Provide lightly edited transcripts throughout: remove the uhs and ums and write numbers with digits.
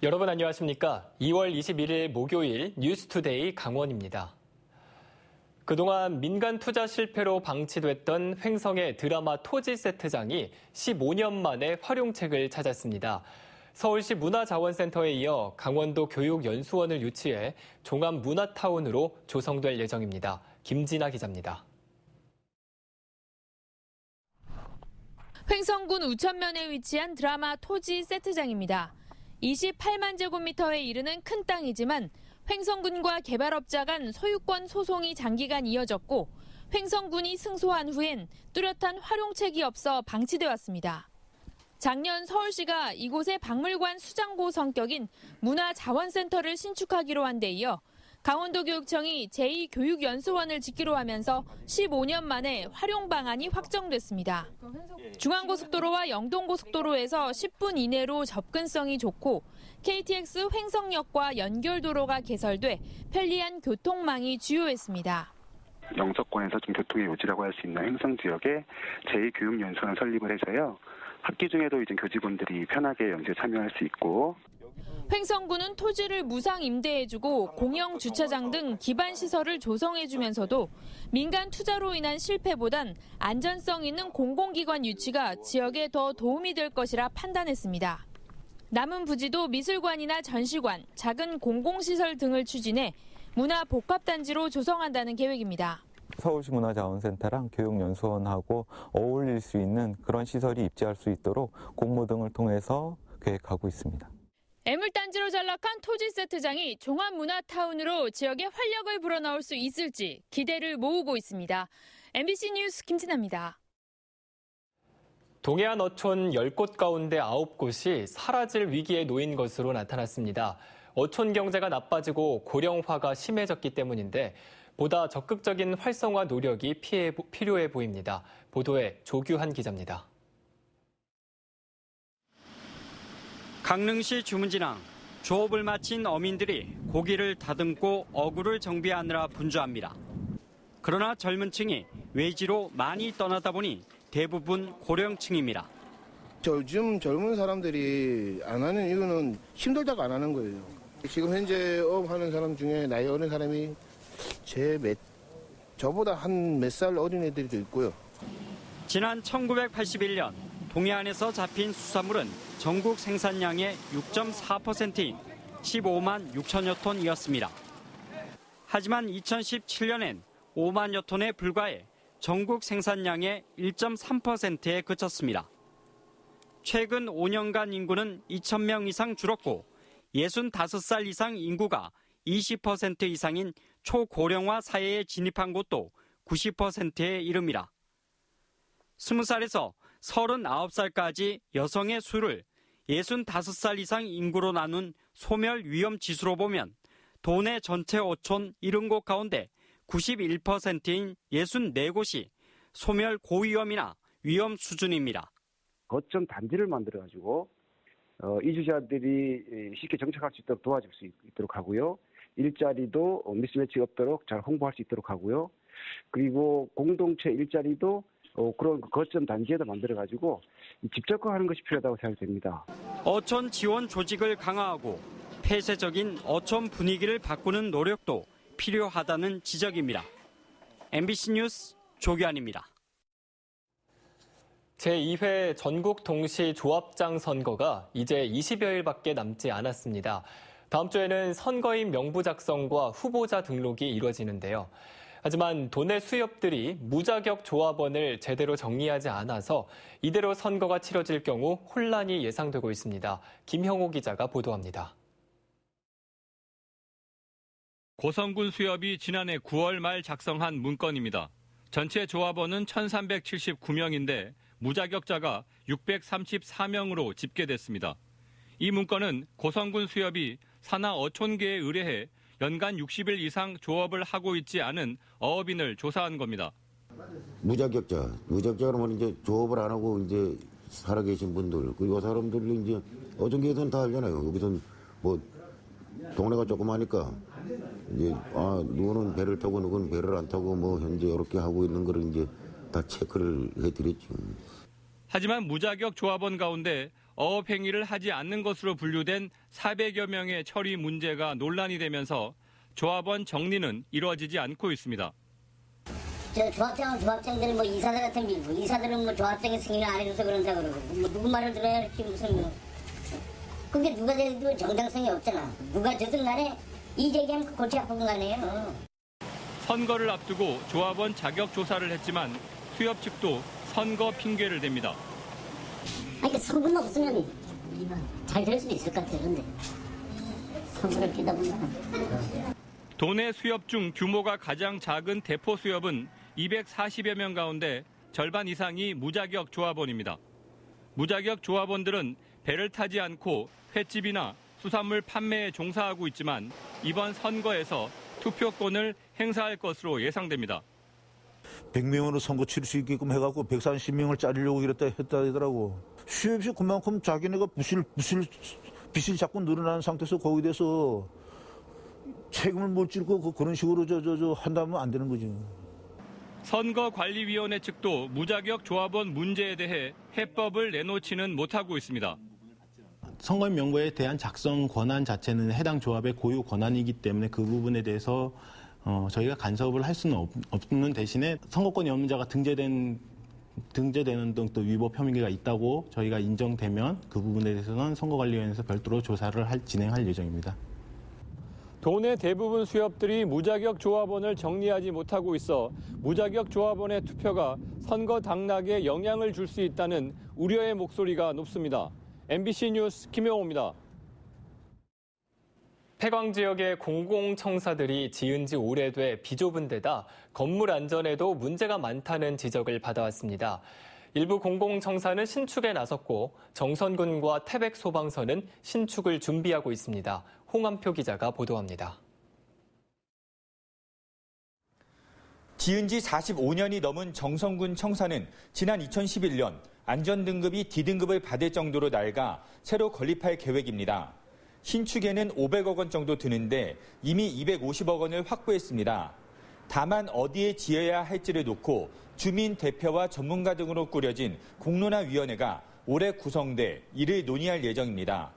여러분 안녕하십니까? 2월 21일 목요일 뉴스투데이 강원입니다. 그동안 민간 투자 실패로 방치됐던 횡성의 드라마 토지 세트장이 15년 만에 활용책을 찾았습니다. 서울시 문화자원센터에 이어 강원도 교육연수원을 유치해 종합문화타운으로 조성될 예정입니다. 김진아 기자입니다. 횡성군 우천면에 위치한 드라마 토지 세트장입니다. 28만 제곱미터에 이르는 큰 땅이지만 횡성군과 개발업자 간 소유권 소송이 장기간 이어졌고 횡성군이 승소한 후엔 뚜렷한 활용책이 없어 방치돼 왔습니다. 작년 서울시가 이곳에 박물관 수장고 성격인 문화자원센터를 신축하기로 한 데 이어 강원도교육청이 제2교육연수원을 짓기로 하면서 15년 만에 활용 방안이 확정됐습니다. 중앙고속도로와 영동고속도로에서 10분 이내로 접근성이 좋고 KTX 횡성역과 연결도로가 개설돼 편리한 교통망이 주요했습니다. 영서권에서 좀 교통의 요지라고 할 수 있는 횡성 지역에 제2교육연수원 설립을 해서요. 학기 중에도 이제 교직원들이 편하게 연수에 참여할 수 있고. 횡성군은 토지를 무상 임대해주고 공영 주차장 등 기반 시설을 조성해주면서도 민간 투자로 인한 실패보단 안전성 있는 공공기관 유치가 지역에 더 도움이 될 것이라 판단했습니다. 남은 부지도 미술관이나 전시관, 작은 공공시설 등을 추진해 문화복합단지로 조성한다는 계획입니다. 서울시 문화자원센터랑 교육연수원하고 어울릴 수 있는 그런 시설이 입지할 수 있도록 공모 등을 통해서 계획하고 있습니다. 애물단지로 전락한 토지 세트장이 종합문화타운으로 지역에 활력을 불어넣을 수 있을지 기대를 모으고 있습니다. MBC 뉴스 김진아입니다. 동해안 어촌 10곳 가운데 9곳이 사라질 위기에 놓인 것으로 나타났습니다. 어촌 경제가 나빠지고 고령화가 심해졌기 때문인데 보다 적극적인 활성화 노력이 필요해 보입니다. 보도에 조규한 기자입니다. 강릉시 주문진항, 조업을 마친 어민들이 고기를 다듬고 어구를 정비하느라 분주합니다. 그러나 젊은 층이 외지로 많이 떠나다 보니 대부분 고령층입니다. 요즘 젊은 사람들이 안 하는 이유는 힘들다고 안 하는 거예요. 지금 현재 어업하는 사람 중에 나이 어린 사람이 저보다 한 몇 살 어린 애들도 있고요. 지난 1981년 동해안에서 잡힌 수산물은 전국 생산량의 6.4%인 15만 6천여 톤이었습니다. 하지만 2017년엔 5만여 톤에 불과해 전국 생산량의 1.3%에 그쳤습니다. 최근 5년간 인구는 2,000명 이상 줄었고 65살 이상 인구가 20% 이상인 초고령화 사회에 진입한 곳도 90%에 이릅니다. 20살에서 39살까지 여성의 수를 65살 이상 인구로 나눈 소멸 위험 지수로 보면 도내 전체 어촌 70곳 가운데 91%인 64곳이 소멸 고위험이나 위험 수준입니다. 거점 단지를 만들어가지고 이주자들이 쉽게 정착할 수 있도록 도와줄 수 있도록 하고요. 일자리도 미스매치가 없도록 잘 홍보할 수 있도록 하고요. 그리고 공동체 일자리도 그런 거점 단지에다 만들어가지고 집적화하는 것이 필요하다고 생각됩니다. 어촌 지원 조직을 강화하고 폐쇄적인 어촌 분위기를 바꾸는 노력도 필요하다는 지적입니다. MBC 뉴스 조규환입니다. 제2회 전국 동시 조합장 선거가 이제 20여일밖에 남지 않았습니다. 다음 주에는 선거인 명부 작성과 후보자 등록이 이루어지는데요. 하지만 도내 수협들이 무자격 조합원을 제대로 정리하지 않아서 이대로 선거가 치러질 경우 혼란이 예상되고 있습니다. 김형호 기자가 보도합니다. 고성군 수협이 지난해 9월 말 작성한 문건입니다. 전체 조합원은 1,379명인데 무자격자가 634명으로 집계됐습니다. 이 문건은 고성군 수협이 산하 어촌계에 의뢰해 연간 60일 이상 조업을 하고 있지 않은 어업인을 조사한 겁니다. 무자격자라면 이제 조업을 안 하고 이제 살아계신 분들, 그리고 사람들이 이제 어촌계에서는 다 알잖아요. 여기서는 뭐 동네가 조그마니까 이제 누구는 배를 타고 누구는 배를 안 타고 뭐 현재 이렇게 하고 있는 거를 이제 다 체크를 해드렸죠. 하지만 무자격 조합원 가운데 어업행위를 하지 않는 것으로 분류된 400여 명의 처리 문제가 논란이 되면서 조합원 정리는 이루어지지 않고 있습니다. 조합장들 이사들 같은 거 이사들은 조합장에 승인을 안 해줘서 그런다 그러고 누구 말을 들어야 할지 무슨 그게 누가 돼도 정당성이 없잖아. 누가 되든 간에 이 얘기하면 골치 아픈 거네요. 선거를 앞두고 조합원 자격 조사를 했지만 수협 측도 선거 핑계를 댑니다. 아니 선거만 없으면 잘 될 수도 있을 것 같아요. 그런데 선거를 뛰다 보면 도내 수협 중 규모가 가장 작은 대포 수협은 240여 명 가운데 절반 이상이 무자격 조합원입니다. 무자격 조합원들은 배를 타지 않고 횟집이나 수산물 판매에 종사하고 있지만 이번 선거에서 투표권을 행사할 것으로 예상됩니다. 100명으로 선거 치를 수 있게끔 해갖고 130명을 자르려고 했다 하더라고. 수협이 그만큼 자기네가 빚을 자꾸 늘어나는 상태에서 거기에 대해서 책임을 못 지고 그런 식으로 한다면 안 되는 거지. 선거관리위원회 측도 무자격 조합원 문제에 대해 해법을 내놓지는 못하고 있습니다. 선거인 명부에 대한 작성 권한 자체는 해당 조합의 고유 권한이기 때문에 그 부분에 대해서 저희가 간섭을 할 수는 없는 대신에 선거권이 없는 자가 등재되는 등 또 위법 혐의가 있다고 저희가 인정되면 그 부분에 대해서는 선거관리위원회에서 별도로 조사를 진행할 예정입니다. 도내 대부분 수협들이 무자격 조합원을 정리하지 못하고 있어 무자격 조합원의 투표가 선거 당락에 영향을 줄 수 있다는 우려의 목소리가 높습니다. MBC 뉴스 김영호입니다. 폐광 지역의 공공청사들이 지은 지 오래돼 비좁은 데다 건물 안전에도 문제가 많다는 지적을 받아왔습니다. 일부 공공청사는 신축에 나섰고 정선군과 태백 소방서는 신축을 준비하고 있습니다. 홍한표 기자가 보도합니다. 지은 지 45년이 넘은 정선군 청사는 지난 2011년 안전등급이 D등급을 받을 정도로 낡아 새로 건립할 계획입니다. 신축에는 500억 원 정도 드는데 이미 250억 원을 확보했습니다. 다만 어디에 지어야 할지를 놓고 주민 대표와 전문가 등으로 꾸려진 공론화위원회가 올해 구성돼 이를 논의할 예정입니다.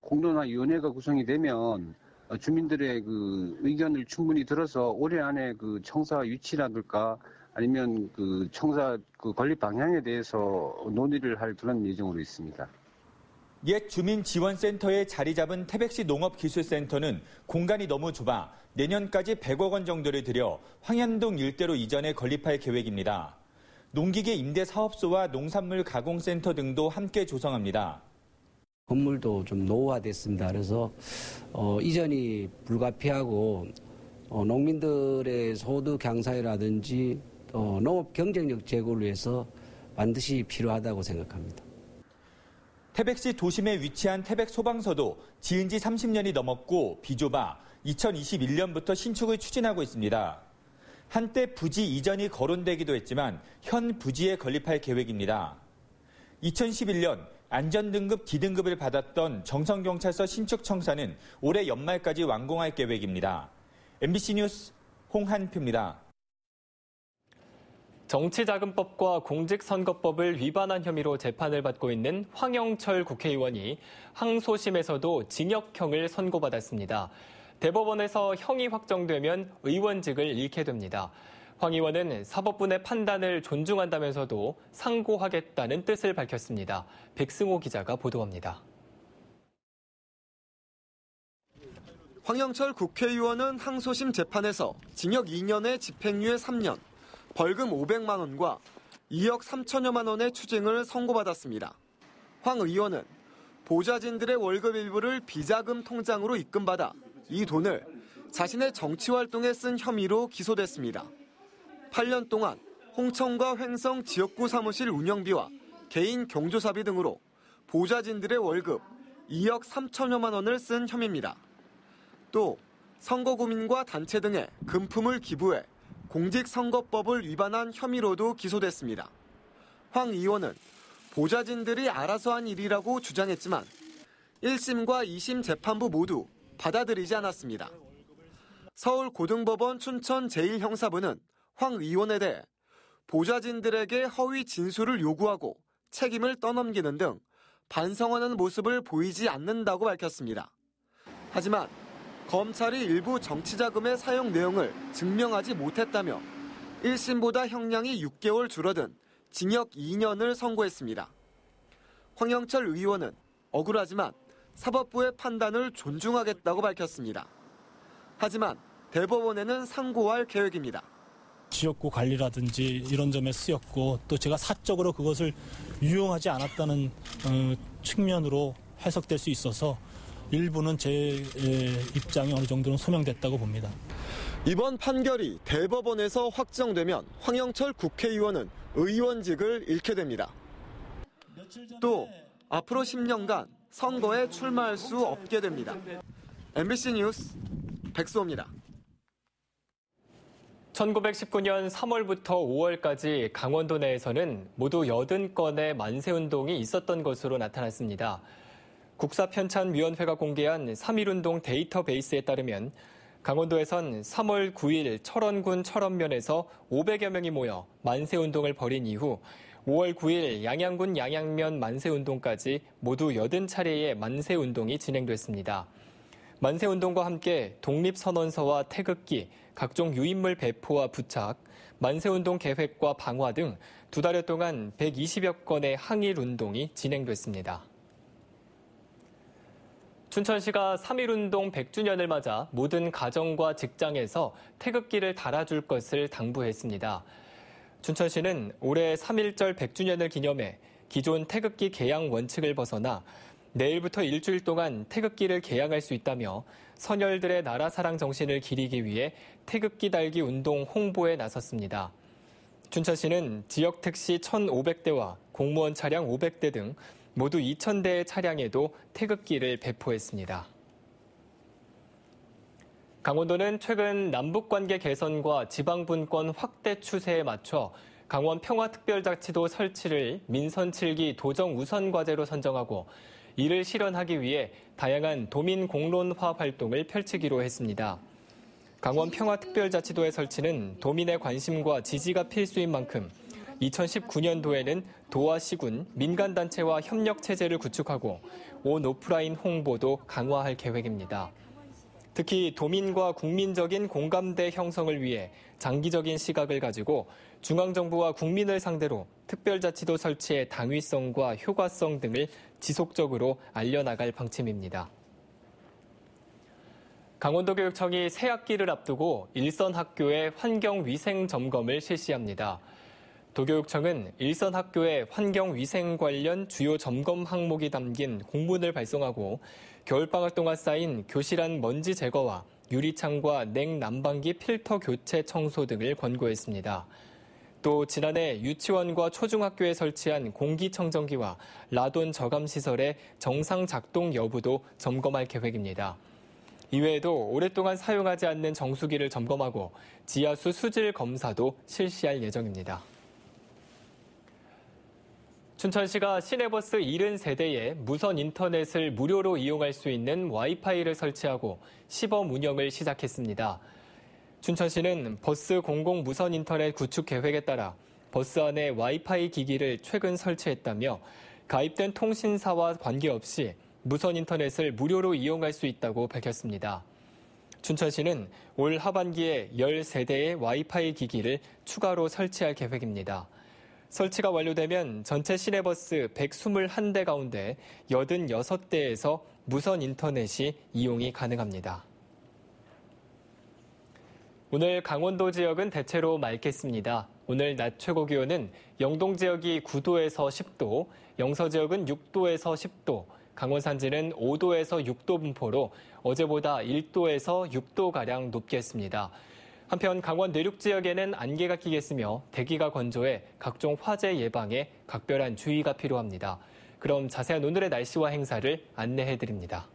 공론화위원회가 구성이 되면 주민들의 그 의견을 충분히 들어서 올해 안에 그 청사 위치라든가 아니면 그 청사 그 건립 방향에 대해서 논의를 할 그런 예정으로 있습니다. 옛 주민지원센터에 자리 잡은 태백시 농업기술센터는 공간이 너무 좁아 내년까지 100억 원 정도를 들여 황현동 일대로 이전에 건립할 계획입니다. 농기계 임대사업소와 농산물 가공센터 등도 함께 조성합니다. 건물도 좀 노후화됐습니다. 그래서 이전이 불가피하고 농민들의 소득 향상이라든지 농업 경쟁력 제고를 위해서 반드시 필요하다고 생각합니다. 태백시 도심에 위치한 태백 소방서도 지은 지 30년이 넘었고 비좁아 2021년부터 신축을 추진하고 있습니다. 한때 부지 이전이 거론되기도 했지만 현 부지에 건립할 계획입니다. 2011년 안전등급 D등급을 받았던 정선경찰서 신축청사는 올해 연말까지 완공할 계획입니다. MBC 뉴스 홍한표입니다. 정치자금법과 공직선거법을 위반한 혐의로 재판을 받고 있는 황영철 국회의원이 항소심에서도 징역형을 선고받았습니다. 대법원에서 형이 확정되면 의원직을 잃게 됩니다. 황 의원은 사법부의 판단을 존중한다면서도 상고하겠다는 뜻을 밝혔습니다. 백승호 기자가 보도합니다. 황영철 국회의원은 항소심 재판에서 징역 2년에 집행유예 3년, 벌금 500만 원과 2억 3천여만 원의 추징을 선고받았습니다. 황 의원은 보좌진들의 월급 일부를 비자금 통장으로 입금받아 이 돈을 자신의 정치활동에 쓴 혐의로 기소됐습니다. 8년 동안 홍천과 횡성 지역구 사무실 운영비와 개인 경조사비 등으로 보좌진들의 월급 2억 3천여만 원을 쓴 혐의입니다. 또 선거구민과 단체 등의 금품을 기부해 공직선거법을 위반한 혐의로도 기소됐습니다. 황 의원은 보좌진들이 알아서 한 일이라고 주장했지만 1심과 2심 재판부 모두 받아들이지 않았습니다. 서울고등법원 춘천 제1형사부는 황 의원에 대해 보좌진들에게 허위 진술을 요구하고 책임을 떠넘기는 등 반성하는 모습을 보이지 않는다고 밝혔습니다. 하지만 검찰이 일부 정치자금의 사용 내용을 증명하지 못했다며 1심보다 형량이 6개월 줄어든 징역 2년을 선고했습니다. 황영철 의원은 억울하지만 사법부의 판단을 존중하겠다고 밝혔습니다. 하지만 대법원에는 상고할 계획입니다. 지역구 관리라든지 이런 점에 쓰였고 또 제가 사적으로 그것을 유용하지 않았다는 측면으로 해석될 수 있어서 일부는 제 입장이 어느 정도는 소명됐다고 봅니다. 이번 판결이 대법원에서 확정되면 황영철 국회의원은 의원직을 잃게 됩니다. 또 앞으로 10년간 선거에 출마할 수 없게 됩니다. MBC 뉴스 백수호입니다. 1919년 3월부터 5월까지 강원도 내에서는 모두 80건의 만세운동이 있었던 것으로 나타났습니다. 국사편찬위원회가 공개한 3.1운동 데이터베이스에 따르면 강원도에선 3월 9일 철원군 철원면에서 500여 명이 모여 만세운동을 벌인 이후 5월 9일 양양군 양양면 만세운동까지 모두 80차례의 만세운동이 진행됐습니다. 만세운동과 함께 독립선언서와 태극기, 각종 유인물 배포와 부착, 만세운동 계획과 방화 등 2달여 동안 120여 건의 항일운동이 진행됐습니다. 춘천시가 3.1운동 100주년을 맞아 모든 가정과 직장에서 태극기를 달아줄 것을 당부했습니다. 춘천시는 올해 3.1절 100주년을 기념해 기존 태극기 개양 원칙을 벗어나 내일부터 일주일 동안 태극기를 개양할 수 있다며 선열들의 나라 사랑 정신을 기리기 위해 태극기 달기 운동 홍보에 나섰습니다. 춘천시는 지역 택시 1,500대와 공무원 차량 500대 등 모두 2,000대의 차량에도 태극기를 배포했습니다. 강원도는 최근 남북관계 개선과 지방분권 확대 추세에 맞춰 강원 평화특별자치도 설치를 민선 7기 도정 우선 과제로 선정하고 이를 실현하기 위해 다양한 도민 공론화 활동을 펼치기로 했습니다. 강원 평화특별자치도의 설치는 도민의 관심과 지지가 필수인 만큼 2019년도에는 도와 시군, 민간단체와 협력체제를 구축하고 온 오프라인 홍보도 강화할 계획입니다. 특히 도민과 국민적인 공감대 형성을 위해 장기적인 시각을 가지고 중앙정부와 국민을 상대로 특별자치도 설치의 당위성과 효과성 등을 지속적으로 알려나갈 방침입니다. 강원도교육청이 새 학기를 앞두고 일선 학교의 환경위생 점검을 실시합니다. 도교육청은 일선 학교의 환경위생 관련 주요 점검 항목이 담긴 공문을 발송하고 겨울방학 동안 쌓인 교실 안 먼지 제거와 유리창과 냉난방기 필터 교체 청소 등을 권고했습니다. 또 지난해 유치원과 초중학교에 설치한 공기청정기와 라돈 저감시설의 정상 작동 여부도 점검할 계획입니다. 이외에도 오랫동안 사용하지 않는 정수기를 점검하고 지하수 수질 검사도 실시할 예정입니다. 춘천시가 시내버스 70세대에 무선 인터넷을 무료로 이용할 수 있는 와이파이를 설치하고 시범 운영을 시작했습니다. 춘천시는 버스 공공 무선 인터넷 구축 계획에 따라 버스 안에 와이파이 기기를 최근 설치했다며 가입된 통신사와 관계없이 무선 인터넷을 무료로 이용할 수 있다고 밝혔습니다. 춘천시는 올 하반기에 10세대의 와이파이 기기를 추가로 설치할 계획입니다. 설치가 완료되면 전체 시내버스 121대 가운데 86대에서 무선 인터넷이 이용이 가능합니다. 오늘 강원도 지역은 대체로 맑겠습니다. 오늘 낮 최고 기온은 영동 지역이 9도에서 10도, 영서 지역은 6도에서 10도, 강원 산지는 5도에서 6도 분포로 어제보다 1도에서 6도가량 높겠습니다. 한편 강원 내륙 지역에는 안개가 끼겠으며 대기가 건조해 각종 화재 예방에 각별한 주의가 필요합니다. 그럼 자세한 오늘의 날씨와 행사를 안내해드립니다.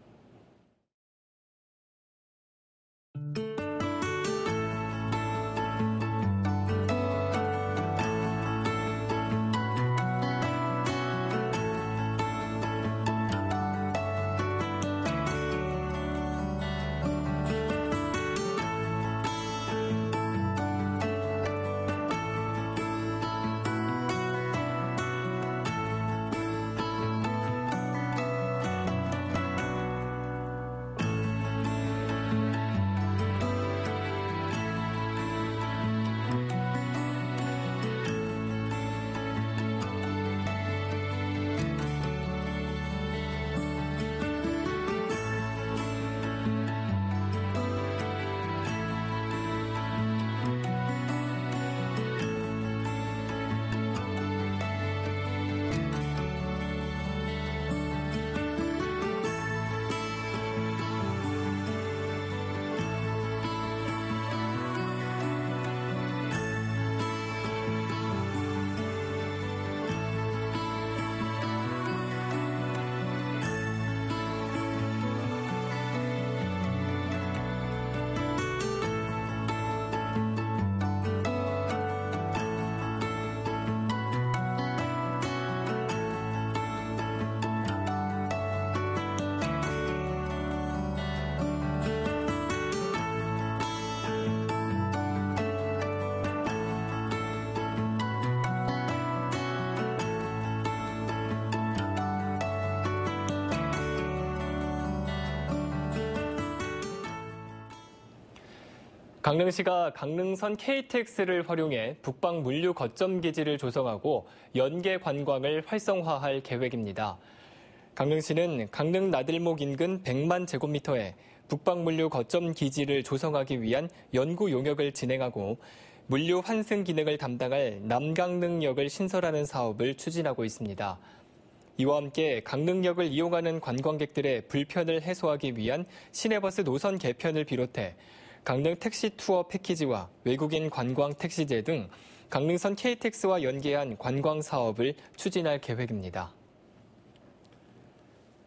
강릉시가 강릉선 KTX를 활용해 북방 물류 거점 기지를 조성하고 연계 관광을 활성화할 계획입니다. 강릉시는 강릉 나들목 인근 100만 제곱미터에 북방 물류 거점 기지를 조성하기 위한 연구 용역을 진행하고 물류 환승 기능을 담당할 남강릉역을 신설하는 사업을 추진하고 있습니다. 이와 함께 강릉역을 이용하는 관광객들의 불편을 해소하기 위한 시내버스 노선 개편을 비롯해 강릉 택시 투어 패키지와 외국인 관광 택시제 등 강릉선 KTX와 연계한 관광 사업을 추진할 계획입니다.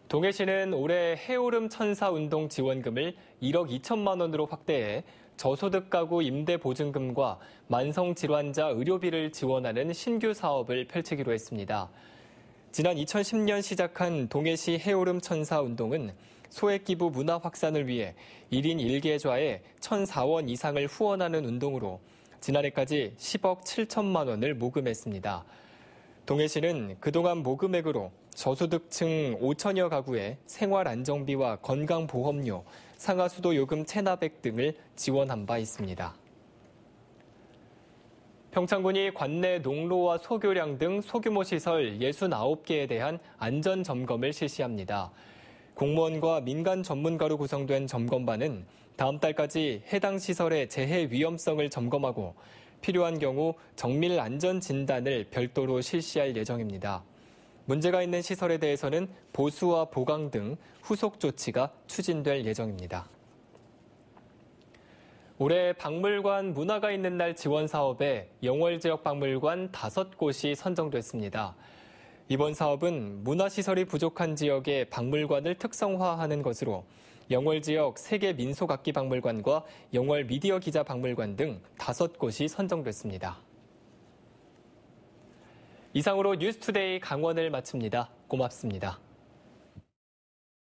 동해시는 올해 해오름 천사 운동 지원금을 1억 2천만 원으로 확대해 저소득 가구 임대 보증금과 만성 질환자 의료비를 지원하는 신규 사업을 펼치기로 했습니다. 지난 2010년 시작한 동해시 해오름 천사 운동은 소액 기부 문화 확산을 위해 1인 1계좌에 1,004원 이상을 후원하는 운동으로 지난해까지 10억 7천만 원을 모금했습니다. 동해시는 그동안 모금액으로 저소득층 5천여 가구에 생활안정비와 건강보험료, 상하수도 요금 체납액 등을 지원한 바 있습니다. 평창군이 관내 농로와 소교량 등 소규모 시설 69개에 대한 안전점검을 실시합니다. 공무원과 민간 전문가로 구성된 점검반은 다음 달까지 해당 시설의 재해 위험성을 점검하고 필요한 경우 정밀 안전 진단을 별도로 실시할 예정입니다. 문제가 있는 시설에 대해서는 보수와 보강 등 후속 조치가 추진될 예정입니다. 올해 박물관 문화가 있는 날 지원 사업에 영월 지역 박물관 5곳이 선정됐습니다. 이번 사업은 문화시설이 부족한 지역의 박물관을 특성화하는 것으로 영월 지역 세계민속악기박물관과 영월 미디어 기자 박물관 등 5곳이 선정됐습니다. 이상으로 뉴스투데이 강원을 마칩니다. 고맙습니다.